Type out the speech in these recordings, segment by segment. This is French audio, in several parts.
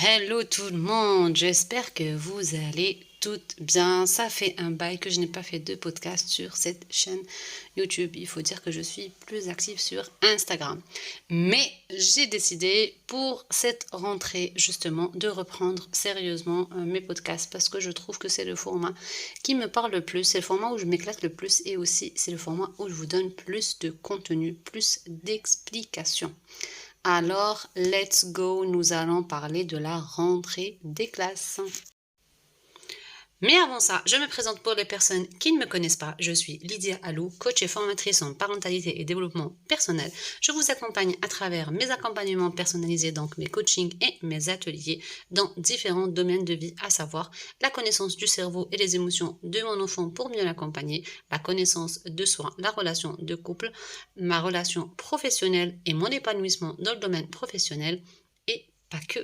Hello tout le monde, j'espère que vous allez toutes bien. Ça fait un bail que je n'ai pas fait de podcast sur cette chaîne YouTube. Il faut dire que je suis plus active sur Instagram. Mais j'ai décidé pour cette rentrée justement de reprendre sérieusement mes podcasts parce que je trouve que c'est le format qui me parle le plus, c'est le format où je m'éclate le plus et aussi c'est le format où je vous donne plus de contenu, plus d'explications. Alors, let's go, nous allons parler de la rentrée des classes. Mais avant ça, je me présente pour les personnes qui ne me connaissent pas. Je suis Lydia Alou, coach et formatrice en parentalité et développement personnel. Je vous accompagne à travers mes accompagnements personnalisés, donc mes coachings et mes ateliers dans différents domaines de vie, à savoir la connaissance du cerveau et des émotions de mon enfant pour mieux l'accompagner, la connaissance de soi, la relation de couple, ma relation professionnelle et mon épanouissement dans le domaine professionnel et pas que.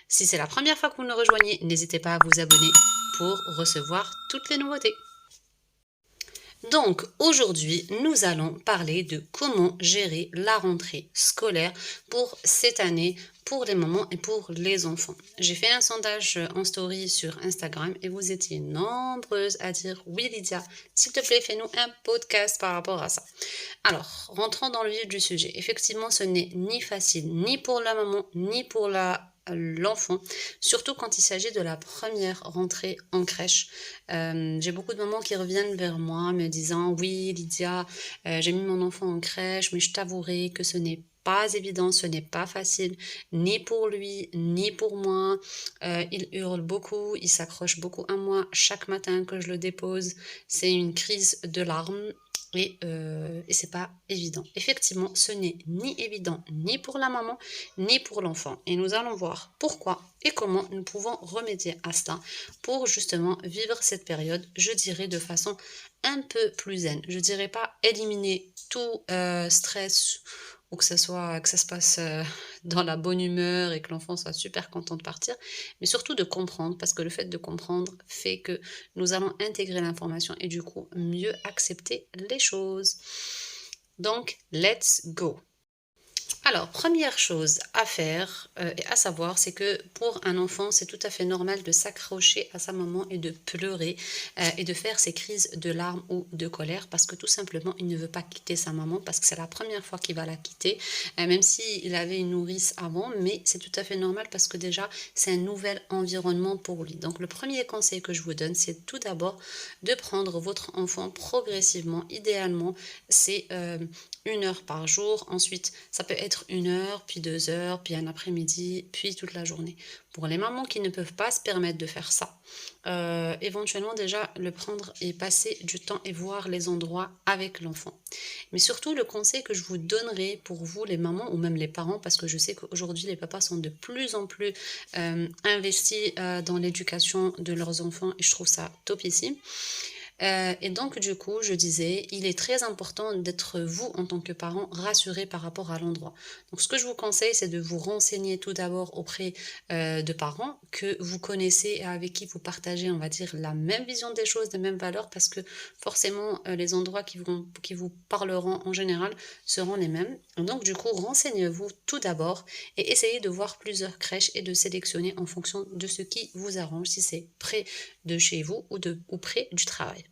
Si c'est la première fois que vous nous rejoignez, n'hésitez pas à vous abonner pour recevoir toutes les nouveautés. Donc aujourd'hui, nous allons parler de comment gérer la rentrée scolaire pour cette année, pour les mamans et pour les enfants. J'ai fait un sondage en story sur Instagram et vous étiez nombreuses à dire oui Lydia, s'il te plaît, fais-nous un podcast par rapport à ça. Alors, rentrons dans le vif du sujet. Effectivement, ce n'est ni facile, ni pour la maman, ni pour l'enfant, surtout quand il s'agit de la première rentrée en crèche. J'ai beaucoup de mamans qui reviennent vers moi me disant « Oui, Lydia, j'ai mis mon enfant en crèche, mais je t'avouerai que ce n'est pas évident, ce n'est pas facile, ni pour lui, ni pour moi. Il hurle beaucoup, il s'accroche beaucoup à moi chaque matin que je le dépose. C'est une crise de larmes. Et c'est pas évident. Effectivement, ce n'est ni évident ni pour la maman ni pour l'enfant. Et nous allons voir pourquoi et comment nous pouvons remédier à cela pour justement vivre cette période, je dirais, de façon un peu plus zen. Je dirais pas éliminer tout stress ou que ça se passe dans la bonne humeur et que l'enfant soit super content de partir, mais surtout de comprendre, parce que le fait de comprendre fait que nous allons intégrer l'information et du coup mieux accepter les choses. Donc, let's go. Alors, première chose à faire et à savoir, c'est que pour un enfant, c'est tout à fait normal de s'accrocher à sa maman et de pleurer et de faire ses crises de larmes ou de colère parce que tout simplement, il ne veut pas quitter sa maman parce que c'est la première fois qu'il va la quitter, même s'il avait une nourrice avant, mais c'est tout à fait normal parce que déjà, c'est un nouvel environnement pour lui. Donc, le premier conseil que je vous donne, c'est tout d'abord de prendre votre enfant progressivement. Idéalement, c'est 1 heure par jour. Ensuite, ça peut être 1 heure, puis 2 heures, puis un après-midi, puis toute la journée. Pour les mamans qui ne peuvent pas se permettre de faire ça, éventuellement déjà le prendre et passer du temps et voir les endroits avec l'enfant. Mais surtout, le conseil que je vous donnerai pour vous, les mamans ou même les parents, parce que je sais qu'aujourd'hui les papas sont de plus en plus investis dans l'éducation de leurs enfants et je trouve ça topissime. Et donc, du coup, je disais, il est très important d'être vous, en tant que parent, rassuré par rapport à l'endroit. Donc, ce que je vous conseille, c'est de vous renseigner tout d'abord auprès de parents que vous connaissez et avec qui vous partagez, on va dire, la même vision des choses, les mêmes valeurs, parce que forcément, les endroits qui vous parleront en général seront les mêmes. Donc, du coup, renseignez-vous tout d'abord et essayez de voir plusieurs crèches et de sélectionner en fonction de ce qui vous arrange, si c'est près de chez vous ou près du travail.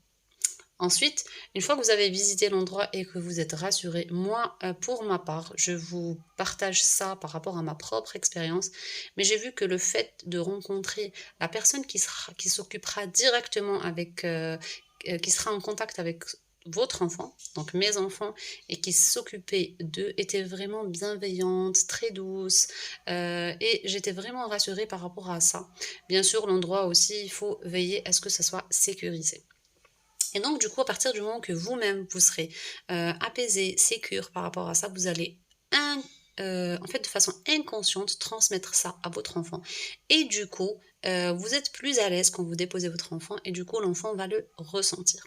Ensuite, une fois que vous avez visité l'endroit et que vous êtes rassuré, moi, pour ma part, je vous partage ça par rapport à ma propre expérience, mais j'ai vu que le fait de rencontrer la personne qui s'occupera directement qui sera en contact avec votre enfant, donc mes enfants, et qui s'occupait d'eux, était vraiment bienveillante, très douce, et j'étais vraiment rassurée par rapport à ça. Bien sûr, l'endroit aussi, il faut veiller à ce que ça soit sécurisé. Et donc, du coup, à partir du moment que vous-même, vous serez apaisé, sécure par rapport à ça, vous allez, en fait, de façon inconsciente, transmettre ça à votre enfant. Et du coup, vous êtes plus à l'aise quand vous déposez votre enfant et du coup, l'enfant va le ressentir.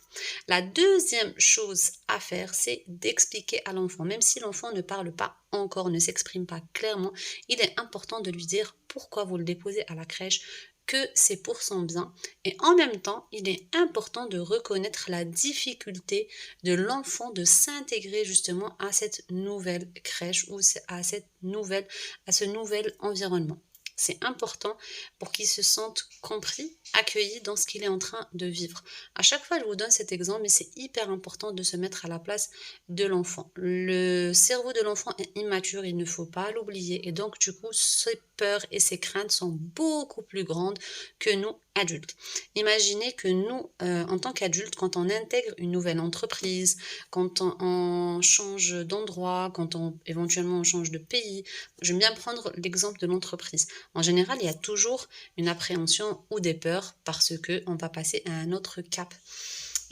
La deuxième chose à faire, c'est d'expliquer à l'enfant, même si l'enfant ne parle pas encore, ne s'exprime pas clairement, il est important de lui dire pourquoi vous le déposez à la crèche, que c'est pour son bien. Et en même temps, il est important de reconnaître la difficulté de l'enfant de s'intégrer justement à cette nouvelle crèche ou à ce nouvel environnement. C'est important pour qu'il se sente compris, accueilli dans ce qu'il est en train de vivre. À chaque fois, je vous donne cet exemple, mais c'est hyper important de se mettre à la place de l'enfant. Le cerveau de l'enfant est immature, il ne faut pas l'oublier. Et donc, du coup, ses peurs et ses craintes sont beaucoup plus grandes que nous, adultes. Imaginez que nous, en tant qu'adultes, quand on intègre une nouvelle entreprise, quand on change d'endroit, quand éventuellement on change de pays, j'aime bien prendre l'exemple de l'entreprise. En général, il y a toujours une appréhension ou des peurs parce qu'on va passer à un autre cap.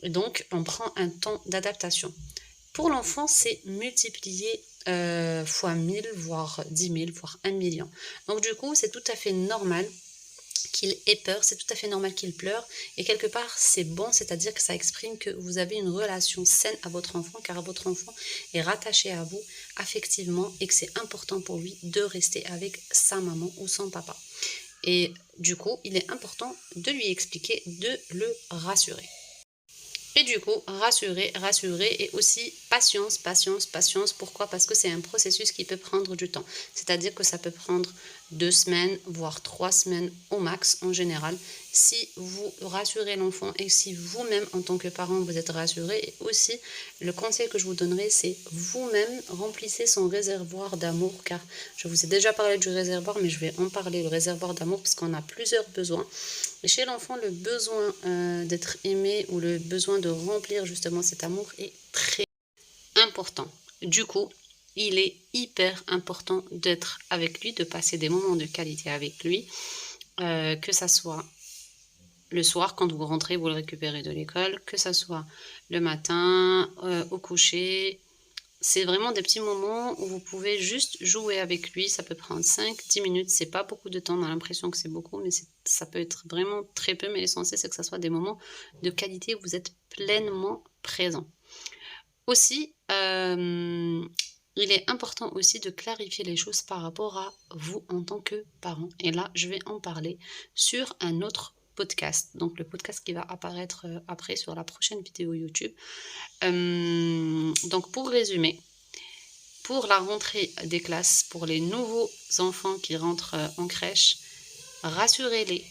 Et donc, on prend un temps d'adaptation. Pour l'enfant, c'est multiplié fois 1000, voire 10 000, voire 1 million. Donc du coup, c'est tout à fait normal qu'il ait peur, c'est tout à fait normal qu'il pleure, et quelque part c'est bon, c'est-à-dire que ça exprime que vous avez une relation saine à votre enfant, car votre enfant est rattaché à vous affectivement et que c'est important pour lui de rester avec sa maman ou son papa. Et du coup, il est important de lui expliquer, de le rassurer. Et du coup, rassurer et aussi patience. Pourquoi? Parce que c'est un processus qui peut prendre du temps. C'est-à-dire que ça peut prendre 2 semaines, voire 3 semaines au max en général. Si vous rassurez l'enfant et si vous-même, en tant que parent, vous êtes rassuré. Et aussi, le conseil que je vous donnerai, c'est vous-même remplissez son réservoir d'amour. Car je vous ai déjà parlé du réservoir, mais je vais en parler, le réservoir d'amour, parce qu'on a plusieurs besoins. Et chez l'enfant, le besoin d'être aimé ou le besoin de remplir justement cet amour est très important. Du coup, il est hyper important d'être avec lui, de passer des moments de qualité avec lui, que ça soit le soir quand vous rentrez, vous le récupérez de l'école, que ça soit le matin, au coucher. C'est vraiment des petits moments où vous pouvez juste jouer avec lui. Ça peut prendre 5-10 minutes. C'est pas beaucoup de temps. On a l'impression que c'est beaucoup, mais ça peut être vraiment très peu. Mais l'essentiel, c'est que ça soit des moments de qualité où vous êtes pleinement présent. Aussi, il est important aussi de clarifier les choses par rapport à vous en tant que parent. Et là, je vais en parler sur un autre podcast. Donc, le podcast qui va apparaître après sur la prochaine vidéo YouTube. Donc, pour résumer, pour la rentrée des classes, pour les nouveaux enfants qui rentrent en crèche, rassurez-les.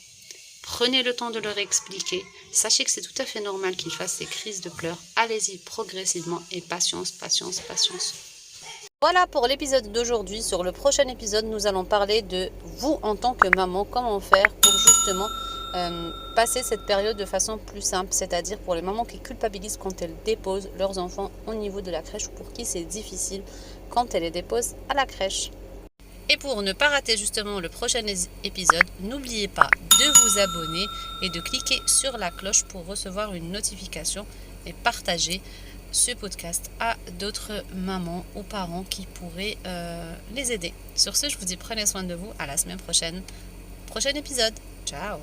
Prenez le temps de leur expliquer. Sachez que c'est tout à fait normal qu'ils fassent ces crises de pleurs. Allez-y progressivement et patience. Voilà pour l'épisode d'aujourd'hui. Sur le prochain épisode, nous allons parler de vous en tant que maman, comment faire pour justement passer cette période de façon plus simple, c'est-à-dire pour les mamans qui culpabilisent quand elles déposent leurs enfants au niveau de la crèche ou pour qui c'est difficile quand elles les déposent à la crèche. Et pour ne pas rater justement le prochain épisode, n'oubliez pas de vous abonner et de cliquer sur la cloche pour recevoir une notification et partager ce podcast à d'autres mamans ou parents qui pourraient les aider. Sur ce, je vous dis prenez soin de vous. À la semaine prochaine. Prochain épisode. Ciao.